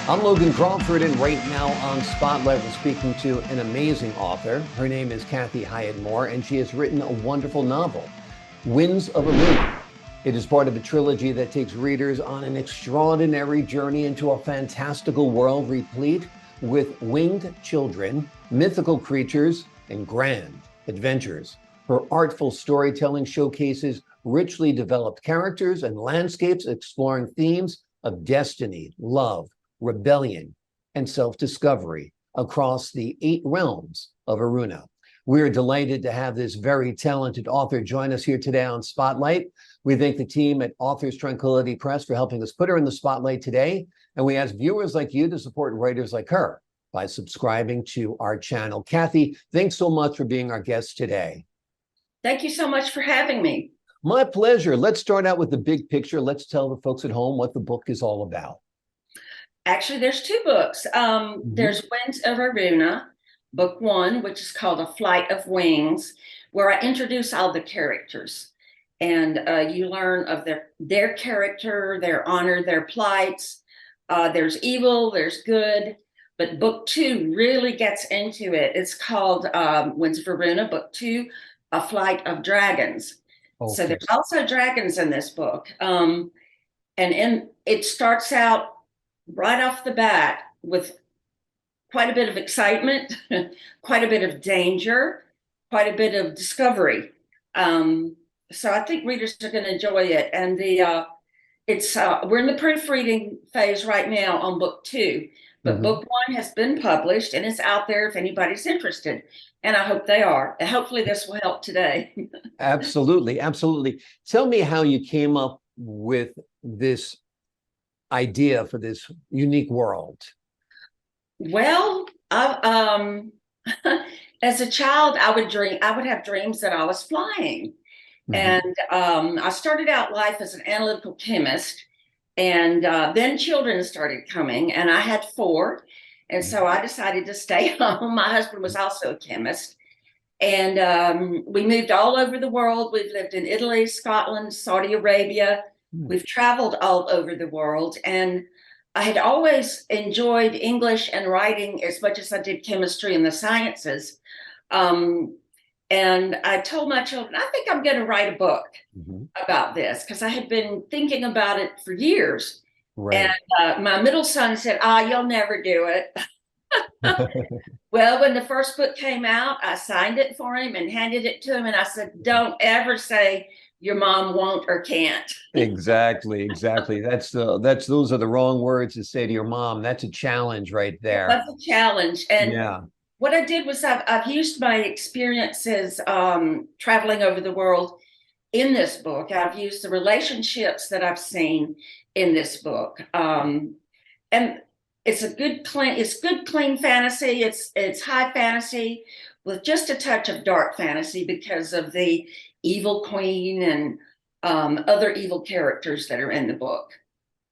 I'm Logan Crawford, and right now on Spotlight, we're speaking to an amazing author. Her name is Kathy Hyatt Moore, and she has written a wonderful novel, Winds of Eruna. It is part of a trilogy that takes readers on an extraordinary journey into a fantastical world replete with winged children, mythical creatures, and grand adventures. Her artful storytelling showcases richly developed characters and landscapes exploring themes of destiny, love, rebellion, and self-discovery across the 8 realms of Eruna. We're delighted to have this very talented author join us here today on Spotlight. We thank the team at Authors Tranquility Press for helping us put her in the spotlight today. And we ask viewers like you to support writers like her by subscribing to our channel. Kathy, thanks so much for being our guest today. Thank you so much for having me. My pleasure. Let's start out with the big picture. Let's tell the folks at home what the book is all about. Actually, there's 2 books. There's Winds of Eruna, book 1, which is called A Flight of Wings, where I introduce all the characters. And you learn of their character, their honor, their plights. There's evil, there's good. But book 2 really gets into it. It's called Winds of Eruna, book 2, A Flight of Dragons. Okay. So there's also dragons in this book. And it starts out right off the bat with quite a bit of excitement, quite a bit of danger, quite a bit of discovery. So I think readers are going to enjoy it. And we're in the proofreading phase right now on book 2, but book 1 has been published and it's out there if anybody's interested. And I hope they are. And hopefully this will help today. Absolutely. Absolutely. Tell me how you came up with this idea for this unique world. Well, as a child, I would have dreams that I was flying. And I started out life as an analytical chemist, and then children started coming, and I had 4. And so I decided to stay home. My husband was also a chemist. And we moved all over the world. We've lived in Italy, Scotland, Saudi Arabia. We've traveled all over the world. And I had always enjoyed English and writing as much as I did chemistry and the sciences. And I told my children, I think I'm going to write a book about this, because I had been thinking about it for years. Right. And my middle son said, you'll never do it. Well, when the first book came out, I signed it for him and handed it to him. And I said, don't ever say your mom won't or can't. Exactly. Those are the wrong words to say to your mom. That's a challenge right there. That's a challenge. And what I did was I've used my experiences traveling over the world in this book. I've used the relationships that I've seen in this book. And it's good, clean fantasy. It's high fantasy with just a touch of dark fantasy because of the evil queen and other evil characters that are in the book.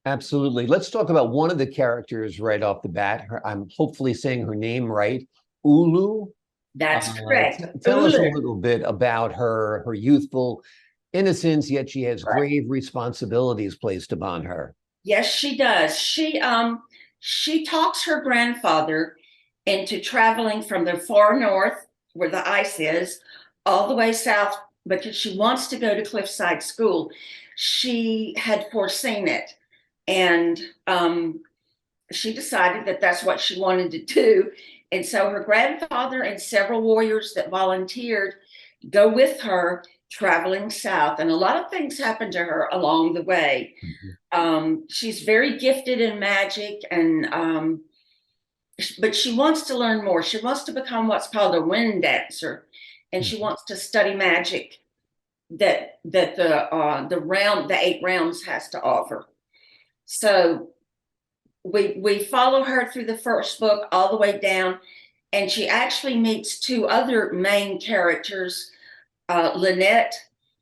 Absolutely. Let's talk about one of the characters right off the bat. I'm hopefully saying her name right. Ulu. That's correct. Tell us a little bit about her youthful innocence, yet she has grave responsibilities placed upon her. Yes, she does. She talks her grandfather into traveling from the far north, where the ice is, all the way south, because she wants to go to Cliffside School. She had foreseen it, and she decided that that's what she wanted to do. And so her grandfather and several warriors that volunteered go with her traveling south. And a lot of things happen to her along the way. She's very gifted in magic, but she wants to learn more. She wants to become what's called a wind dancer. And she wants to study magic that the 8 realms has to offer. So we follow her through the first book all the way down, and she actually meets 2 other main characters, Lynette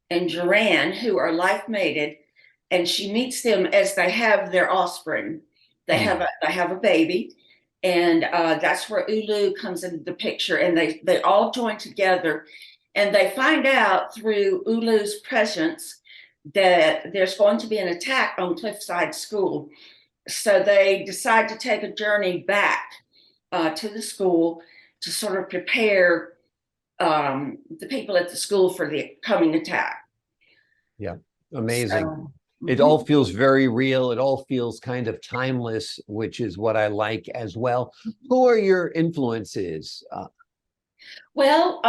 and Duran, who are life mated, and she meets them as they have their offspring. They have a baby. And that's where Ulu comes into the picture, and they all join together, and they find out through Ulu's presence that there's going to be an attack on Cliffside School. so they decide to take a journey back to the school to sort of prepare the people at the school for the coming attack. Yeah, amazing. So, It all feels very real. It all feels kind of timeless, which is what I like as well. Who are your influences? well,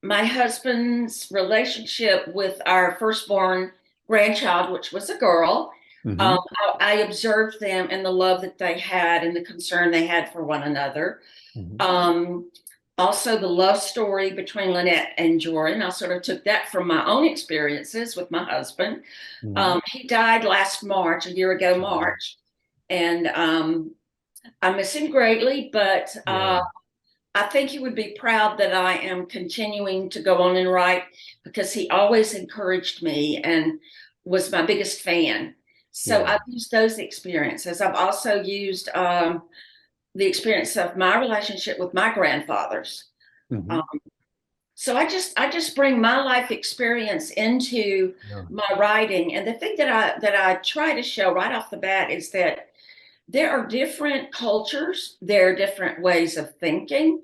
my husband's relationship with our firstborn grandchild, which was a girl, Mhm, I observed them and the love that they had and the concern they had for one another. mhm, Um, Also, the love story between Lynette and Jordan, I sort of took that from my own experiences with my husband. mhm. He died last March, a year ago, Sorry. March, and I miss him greatly, but Yeah, I think he would be proud that I am continuing to go on and write because he always encouraged me and was my biggest fan. So yeah. I've used those experiences. I've also used the experience of my relationship with my grandfathers. Um, Mhm. so I just bring my life experience into Yeah, my writing, and the thing that I try to show right off the bat is that there are different cultures, there are different ways of thinking,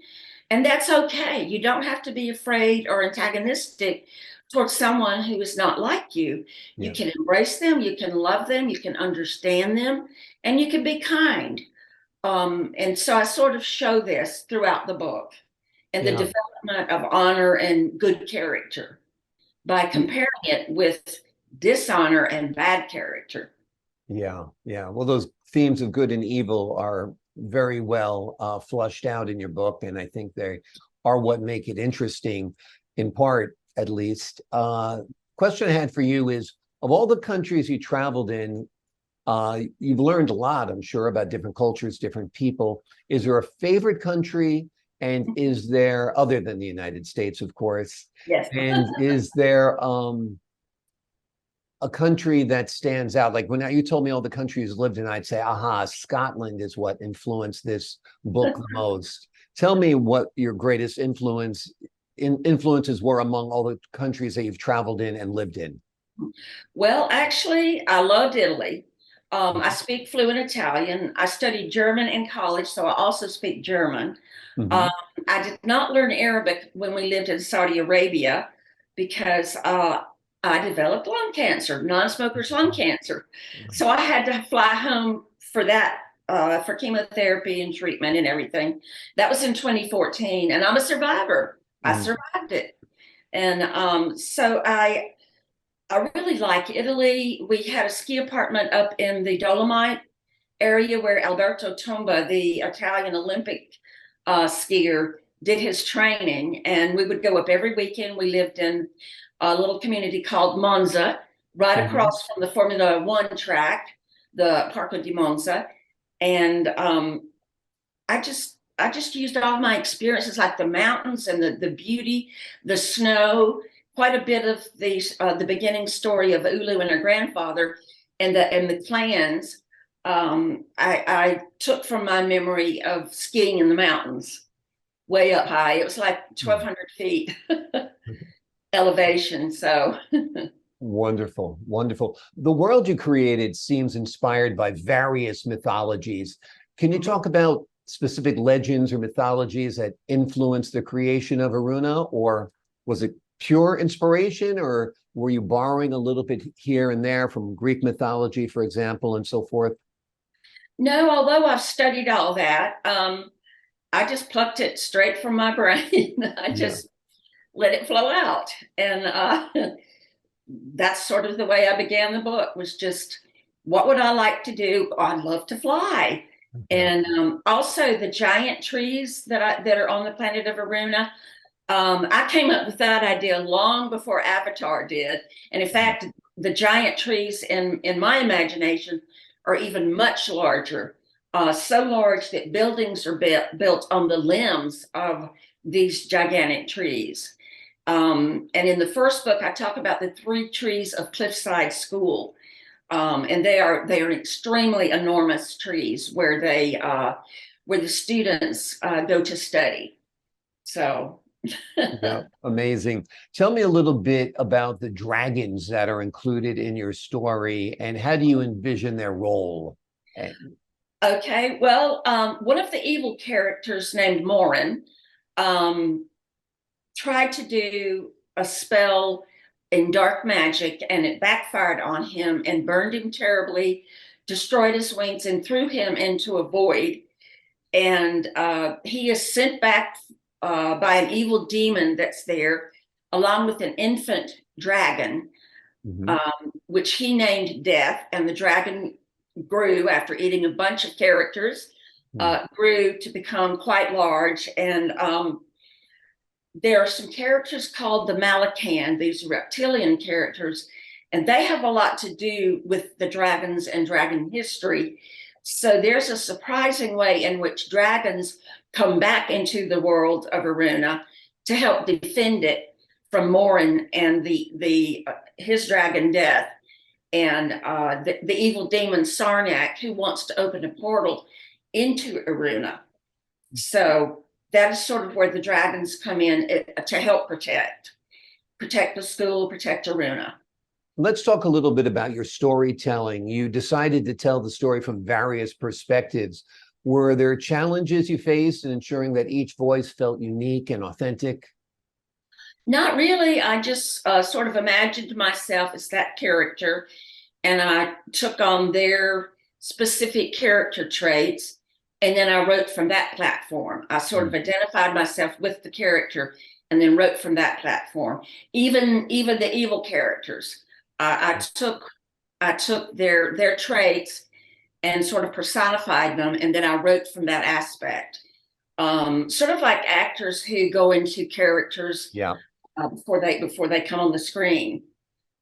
and that's okay. You don't have to be afraid or antagonistic towards someone who is not like you. You yeah, can embrace them, you can love them, you can understand them, and you can be kind. And so I sort of show this throughout the book and the yeah. development of honor and good character by comparing it with dishonor and bad character. Yeah, yeah. Well, those themes of good and evil are very well flushed out in your book, and I think they are what make it interesting, in part, at least. Question I had for you is, of all the countries you traveled in, you've learned a lot, I'm sure, about different cultures, different people. Is there a favorite country? And is there, other than the United States, of course, Yes. and is there a country that stands out? Like when you told me all the countries you lived in, I'd say, aha, Scotland is what influenced this book the most. Tell me what your greatest influences were among all the countries that you've traveled in and lived in. Well, actually, I loved Italy. I Mhm. speak fluent Italian. I studied German in college, so I also speak German. Um, Mhm. I did not learn Arabic when we lived in Saudi Arabia because I developed lung cancer, non-smokers lung cancer. So I had to fly home for that, for chemotherapy and treatment and everything. That was in 2014, and I'm a survivor. I Mhm. survived it. And so I really like Italy. We had a ski apartment up in the Dolomite area where Alberto Tomba, the Italian Olympic skier, did his training. And we would go up every weekend. We lived in a little community called Monza, right Mhm. across from the Formula One track, the Parco di Monza. And I just used all my experiences, like the mountains and the beauty, the snow, quite a bit of the beginning story of Ulu and her grandfather, and the clans. I took from my memory of skiing in the mountains, way up high. It was like Mhm. 1,200 feet elevation. So Wonderful, wonderful. The world you created seems inspired by various mythologies. Can you talk about specific legends or mythologies that influenced the creation of Eruna, or was it pure inspiration, or were you borrowing a little bit here and there from Greek mythology, for example, and so forth? no, although I've studied all that, I just plucked it straight from my brain. I Yeah. just let it flow out. And that's sort of the way I began the book, was just, what would I like to do? Oh, I'd love to fly. Yeah. And also the giant trees that are on the planet of Aruna. I came up with that idea long before Avatar did. And in fact, the giant trees in my imagination are even much larger, so large that buildings are built on the limbs of these gigantic trees. And in the first book, I talk about the three trees of Cliffside School, and they are extremely enormous trees where the students go to study. So Yeah, amazing. Tell me a little bit about the dragons that are included in your story and how do you envision their role? Eh, Okay, well, one of the evil characters named Morin um, tried to do a spell in dark magic and it backfired on him and burned him terribly, destroyed his wings, and threw him into a void. And he is sent back by an evil demon that's there, along with an infant dragon, mhm, which he named Death. And the dragon grew after eating a bunch of characters, mm, grew to become quite large. And there are some characters called the Malacan, these reptilian characters, and they have a lot to do with the dragons and dragon history. So there's a surprising way in which dragons come back into the world of Eruna to help defend it from Morin and the his dragon Death and the evil demon Sarnak, who wants to open a portal into Eruna. So that is sort of where the dragons come in to help protect the school, protect Eruna. Let's talk a little bit about your storytelling. You decided to tell the story from various perspectives. Were there challenges you faced in ensuring that each voice felt unique and authentic? Not really. I just sort of imagined myself as that character, and I took on their specific character traits, and then I wrote from that platform. I sort of Mm, identified myself with the character, and then wrote from that platform. Even the evil characters, I took their traits and sort of personified them, and then I wrote from that aspect. Sort of like actors who go into characters yeah. before they come on the screen.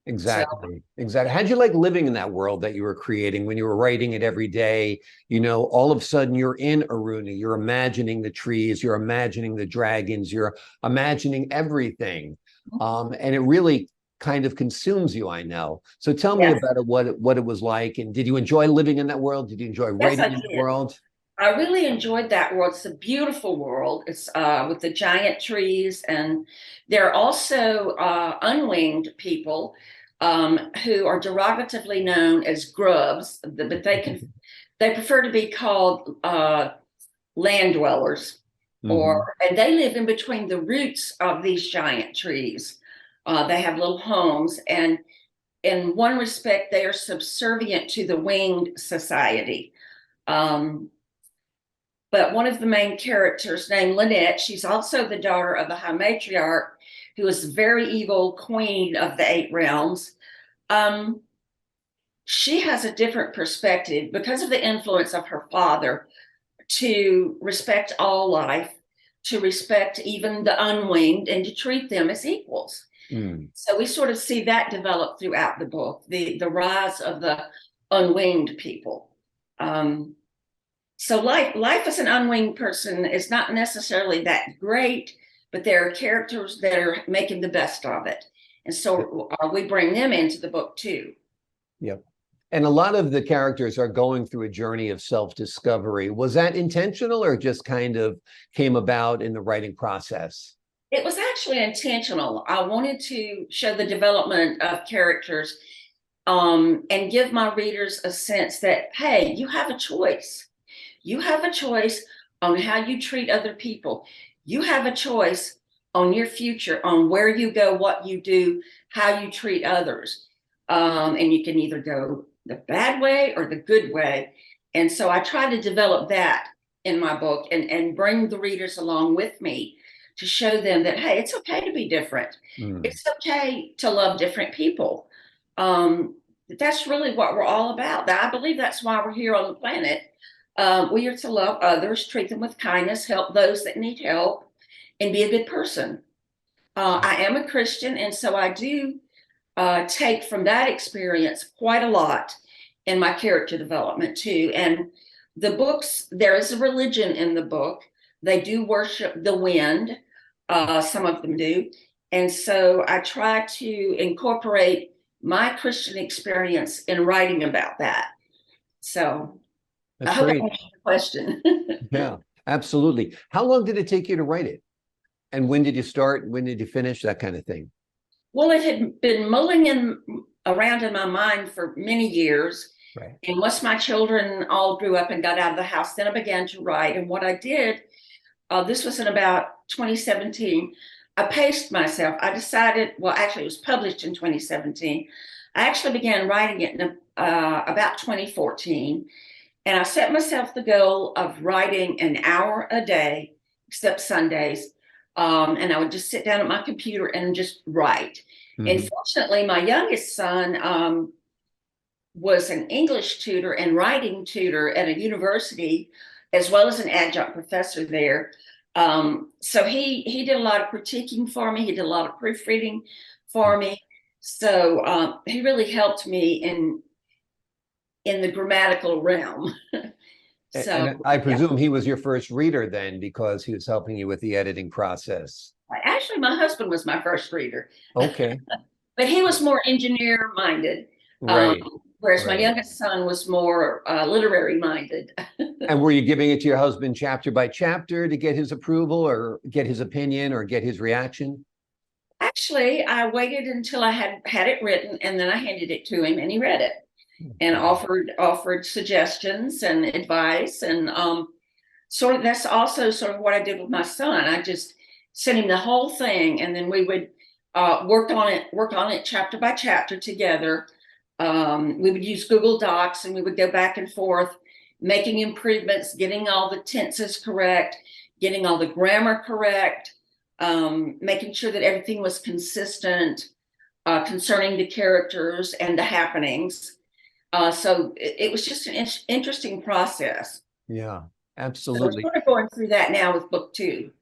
So Exactly. Exactly. How'd you like living in that world that you were creating when you were writing it every day? You know, all of a sudden you're in Aruna, you're imagining the trees, you're imagining the dragons, you're imagining everything. And it really kind of consumes you, I know. So tell me yes, about it, what it was like. And did you enjoy living in that world? Did you enjoy yes, I writing in that did. world? I really enjoyed that world. It's a beautiful world. It's with the giant trees, and there are also unwinged people who are derogatively known as grubs, but they prefer to be called land dwellers, Hmm. and they live in between the roots of these giant trees. They have little homes, and in one respect, they are subservient to the winged society. Um, but one of the main characters, named Lynette, she's also the daughter of the high matriarch, who is a very evil queen of the eight realms. Um, she has a different perspective because of the influence of her father to respect all life, to respect even the unwinged, and to treat them as equals. Mm. So we sort of see that develop throughout the book, the rise of the unwinged people. Um, so life as an unwinged person is not necessarily that great, but there are characters that are making the best of it, and so we bring them into the book too. Yep. And a lot of the characters are going through a journey of self-discovery. Was that intentional or just kind of came about in the writing process? It was actually intentional. I wanted to show the development of characters and give my readers a sense that, hey, you have a choice. You have a choice on how you treat other people. You have a choice on your future, on where you go, what you do, how you treat others. And you can either go the bad way or the good way. And so I try to develop that in my book and bring the readers along with me to show them that, hey, it's okay to be different. Mm, It's okay to love different people. Um, that's really what we're all about. I believe that's why we're here on the planet. We are to love others, treat them with kindness, help those that need help, and be a good person. I am a Christian, and so I do take from that experience quite a lot in my character development too. And the books, there is a religion in the book. They do worship the wind, some of them do. And so I try to incorporate my Christian experience in writing about that. So I that's hope I great. answered the question. Yeah, absolutely. How long did it take you to write it? And when did you start? When did you finish? That kind of thing. Well, it had been around in my mind for many years. Right. And once my children all grew up and got out of the house, then I began to write. And what I did, this was in about 2017, I paced myself. I decided, well, actually, it was published in 2017. I actually began writing it in about 2014. And I set myself the goal of writing an hour a day, except Sundays. And I would just sit down at my computer and just write. And Mhm. fortunately, my youngest son was an English tutor and writing tutor at a university, as well as an adjunct professor there. So he did a lot of critiquing for me. He did a lot of proofreading for me. So he really helped me in the grammatical realm. So And I yeah, presume he was your first reader then, because he was helping you with the editing process. actually, my husband was my first reader, Okay. but he was more engineer minded, um, Right. whereas my Right. youngest son was more literary minded. And were you giving it to your husband chapter by chapter to get his approval or get his opinion or get his reaction? Actually, I waited until I had it written, and then I handed it to him, and he read it and Okay. offered suggestions and advice, and sort of that's also sort of what I did with my son. I just sent him the whole thing, and then we would work on it chapter by chapter together. We would use Google Docs, and we would go back and forth, making improvements, getting all the tenses correct, getting all the grammar correct, making sure that everything was consistent concerning the characters and the happenings. So it was just an interesting process. Yeah, So we're absolutely. sort of going through that now with book two.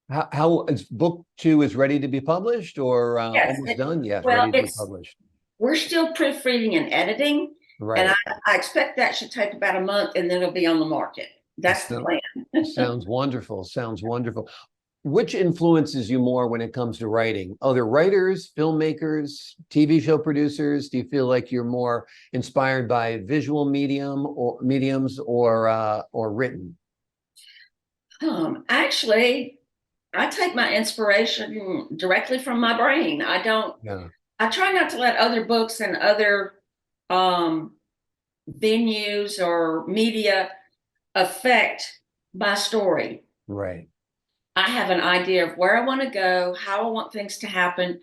How is book two is ready to be published or Yes, almost done? Yes, well, ready to be published. we're still proofreading and editing, and Right. I expect that should take about a month, and then it'll be on the market. That's the So, plan. sounds wonderful. Sounds wonderful. Which influences you more when it comes to writing? Other writers, filmmakers, TV show producers? Do you feel like you're more inspired by visual mediums or written? Actually, I take my inspiration directly from my brain. I don't. Yeah, I try not to let other books and other um, venues or media affect my story. right. I have an idea of where I want to go, how I want things to happen,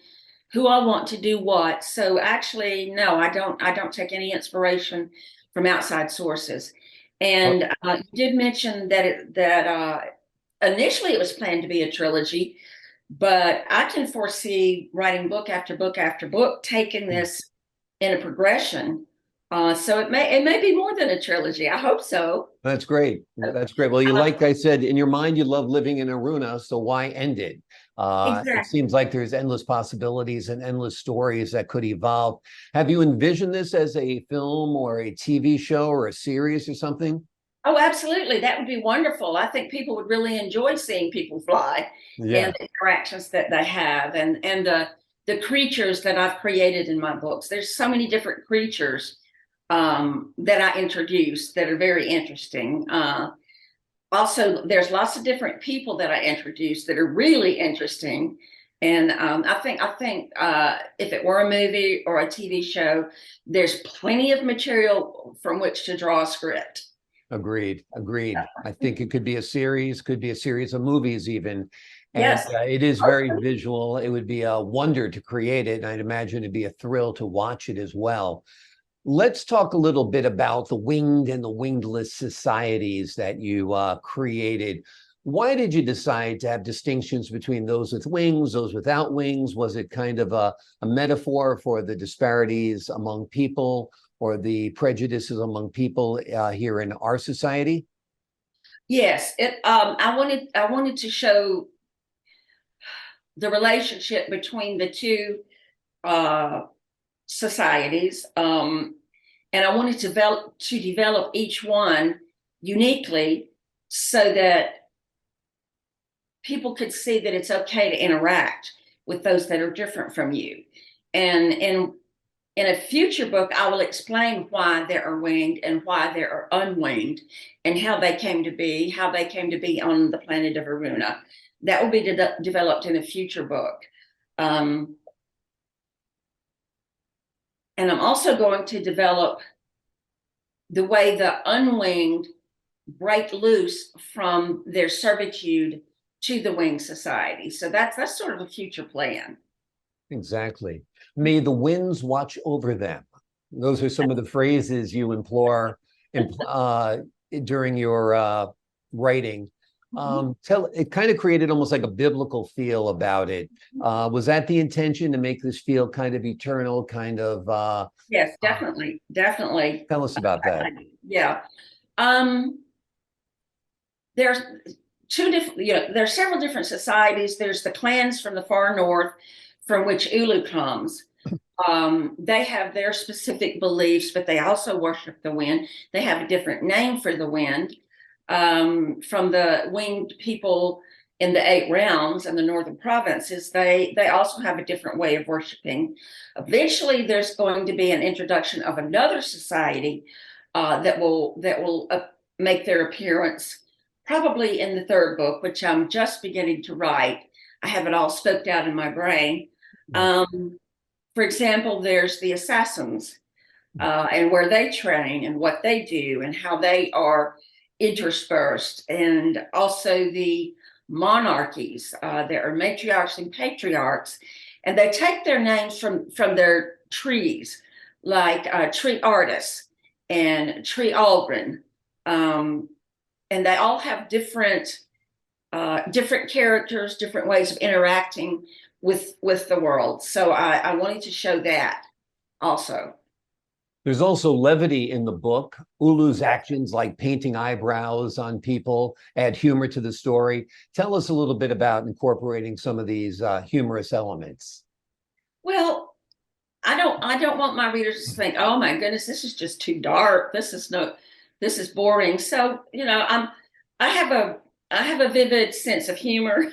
who I want to do what. So actually, no, I don't take any inspiration from outside sources. Oh, And you did mention that initially it was planned to be a trilogy, but I can foresee writing book after book after book, taking this in a progression. So it may be more than a trilogy. I hope so. that's great. That's great. Well, you Uh, like I said, in your mind, you love living in Eruna, so why end it? It exactly. seems like there's endless possibilities and endless stories that could evolve. Have you envisioned this as a film or a TV show or a series or something? Oh, absolutely. That would be wonderful. I think people would really enjoy seeing people fly and Yeah, the interactions that they have and the creatures that I've created in my books. There's so many different creatures that I introduce that are very interesting. Also, there's lots of different people that I introduce that are really interesting. And I think if it were a movie or a TV show, there's plenty of material from which to draw a script. agreed. Agreed. I think it could be a series of movies even. And Yes. it is very visual. It would be a wonder to create it. And I'd imagine it'd be a thrill to watch it as well. Let's talk a little bit about the winged and the wingless societies that you created. Why did you decide to have distinctions between those with wings, those without wings? Was it kind of a metaphor for the disparities among people or the prejudices among people here in our society? Yes, I wanted to show the relationship between the two uh, societies, and I wanted to develop each one uniquely so that people could see that it's okay to interact with those that are different from you. And in a future book, I will explain why there are winged and why there are unwinged, and how they came to be on the planet of Eruna. That will be developed in a future book. And I'm also going to develop the way the unwinged break loose from their servitude to the winged society. So that's sort of a future plan. Exactly. May the winds watch over them. Those are some of the phrases you implore during your writing. It kind of created almost like a biblical feel about it. Was that the intention, to make this feel kind of eternal, kind of? Yes, definitely, definitely. Tell us about that. Yeah. There's two different, there's several different societies. There's the clans from the far north, from which Ulu comes. They have their specific beliefs, but they also worship the wind. They have a different name for the wind. From the winged people in the 8 realms and the northern provinces, they also have a different way of worshiping. Eventually, there's going to be an introduction of another society that will make their appearance probably in the 3rd book, which I'm just beginning to write. I have it all scoped out in my brain. For example, there's the assassins, and where they train and what they do and how they are interspersed, and also the monarchies. There are matriarchs and patriarchs, and they take their names from their trees, like Tree Artis and Tree Aldrin, and they all have different characters, different ways of interacting with the world. So I wanted to show that also. There's also levity in the book. Ulu's actions, like painting eyebrows on people, add humor to the story. Tell us a little bit about incorporating some of these humorous elements. Well, I don't want my readers to think, oh my goodness, this is just too dark. This is boring. So, I have a vivid sense of humor.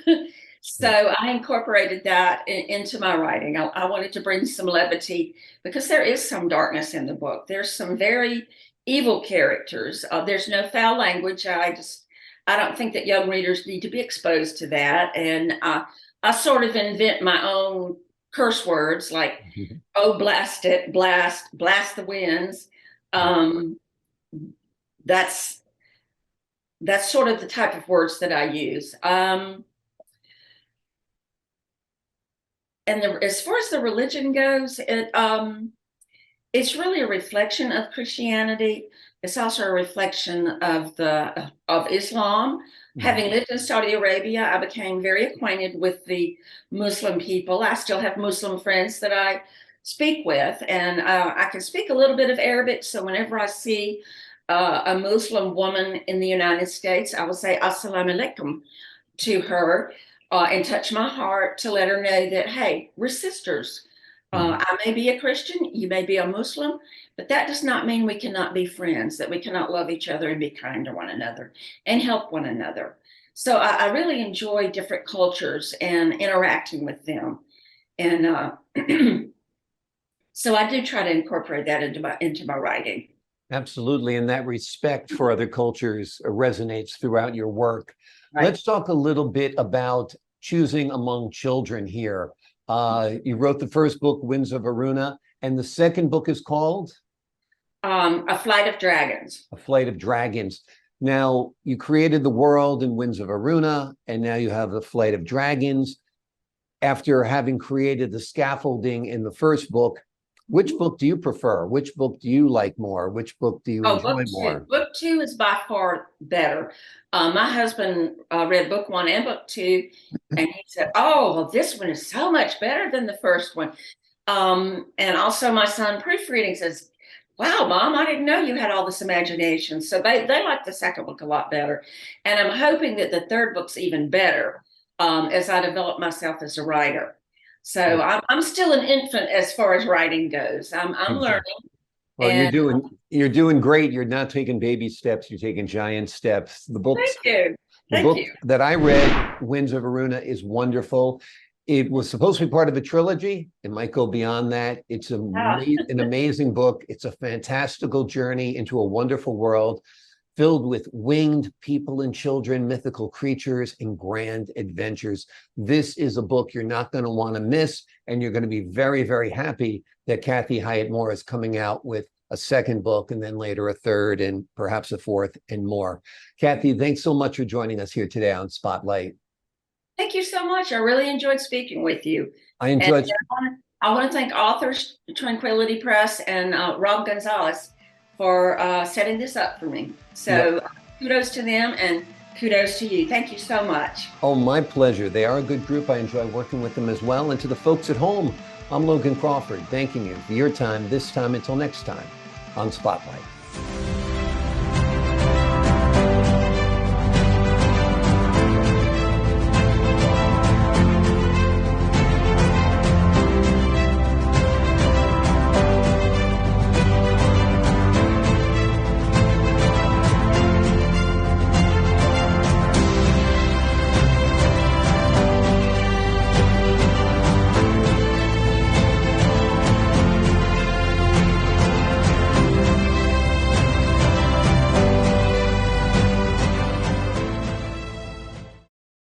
So I incorporated that into my writing. I wanted to bring some levity, because there is some darkness in the book. There's some very evil characters. There's no foul language. I don't think that young readers need to be exposed to that. And I sort of invent my own curse words, like, oh, blast it, blast the winds. That's sort of the type of words that I use. And as far as the religion goes, it's really a reflection of Christianity. It's also a reflection of Islam. Having lived in Saudi Arabia, I became very acquainted with the Muslim people. I still have Muslim friends that I speak with, and I can speak a little bit of Arabic. So whenever I see a Muslim woman in the United States, I will say Assalamu alaikum to her. And touch my heart to let her know that, hey, we're sisters. I may be a Christian, you may be a Muslim, but that does not mean we cannot be friends, that we cannot love each other and be kind to one another and help one another. So I really enjoy different cultures and interacting with them. And so I do try to incorporate that into my writing. Absolutely. And that respect for other cultures resonates throughout your work. Right. Let's talk a little bit about choosing among children here. You wrote the first book, Winds of Eruna, and the second book is called? A Flight of Dragons. A Flight of Dragons. Now, you created the world in Winds of Eruna, and now you have the Flight of Dragons. After having created the scaffolding in the first book, which book do you prefer? Which book do you like more? Which book do you enjoy more? Book 2 is by far better. My husband read book 1 and book 2, and he said, oh, well, this one is so much better than the first one. And also my son proofreading says, wow, Mom, I didn't know you had all this imagination. So they like the second book a lot better. And I'm hoping that the third book's even better as I develop myself as a writer. So I'm still an infant as far as writing goes. I'm learning. Well, you're doing great. You're not taking baby steps. You're taking giant steps. The book that I read, Winds of Eruna, is wonderful. It was supposed to be part of a trilogy. It might go beyond that. It's an amazing book. It's a fantastical journey into a wonderful world. filled with winged people and children, mythical creatures, and grand adventures. This is a book you're not going to want to miss, and you're going to be very, very happy that Kathy Hyatt Moore is coming out with a second book, and then later a third, and perhaps a fourth, and more. Kathy, thanks so much for joining us here today on Spotlight. Thank you so much. I really enjoyed speaking with you. I enjoyed. I want to thank authors, Tranquility Press, and Rob Gonzalez for setting this up for me. So kudos to them and kudos to you. Thank you so much. Oh, my pleasure. They are a good group. I enjoy working with them as well. And to the folks at home, I'm Logan Crawford, thanking you for your time this time until next time on Spotlight.